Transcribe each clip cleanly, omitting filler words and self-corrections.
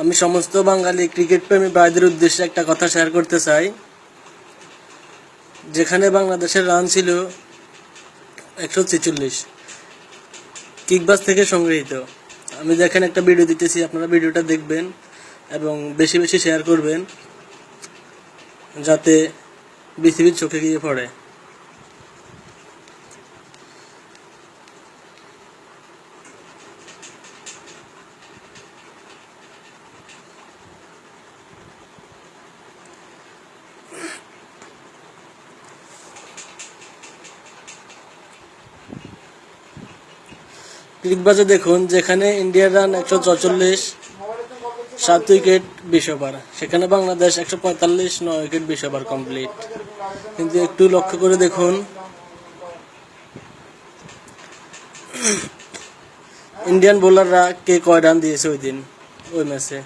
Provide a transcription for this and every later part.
আমি সমস্ত বাঙালি ক্রিকেট প্রেমী ভাইদের উদ্দেশ্যে একটা কথা শেয়ার করতে চাই। যেখানে বাংলাদেশের রান ছিল 146, কিকবাস থেকে সংগৃহীত। আমি দেখেন একটা ভিডিও দিতেছি, আপনারা ভিডিওটা দেখবেন এবং বেশি বেশি শেয়ার করবেন যাতে বিসিবির চোখে গিয়ে পড়ে। ক্রিকবাজে দেখুন, যেখানে ইন্ডিয়ার রান 144, 7 উইকেট 20 ওভার, সেখানে বাংলাদেশ 145, 9 উইকেট 20 ওভার কমপ্লিট। কিন্তু একটু লক্ষ্য করে দেখুন ইন্ডিয়ান বোলাররা কে কয় রান দিয়েছে ওই ম্যাচে।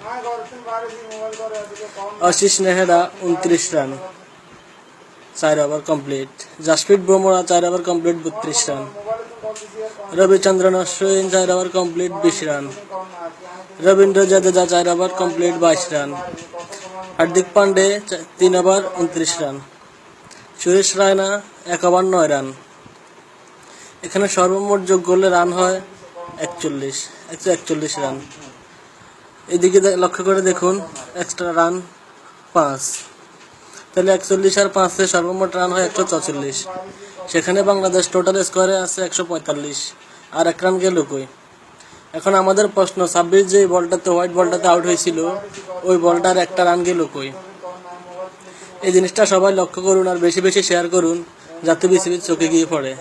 Ashish Nehra 29 run, 4 over complete. Jasprit Bumrah 4 over complete, 32 run. Ravichandran Ashwin 4 over complete, 20 run. Ravindra Jadeja 4 over complete, 22 run. Hardik Pandey 3 over 29 run. Suresh Raina 1 over 9 run. এখানে সর্বমোট যোগ করলে রান হয় 141 রান। এদিকে লক্ষ্য করে দেখুন এক্সট্রা রান 5, তাহলে 41 আর 5-এ সর্বমোট রান হয় 144। সেখানে বাংলাদেশ টোটাল স্কোয়ারে আছে 145, আর 1 রান গেল কই। এখন আমাদের প্রশ্ন, 26 যে বলটাতে হোয়াইট বলটাতে আউট হয়েছিল ওই বলটার 1টা রান গেল কই। এই জিনিসটা সবাই লক্ষ্য করুন আর বেশি বেশি শেয়ার করুন যাতে বিসিবির চোখে গিয়ে পড়ে।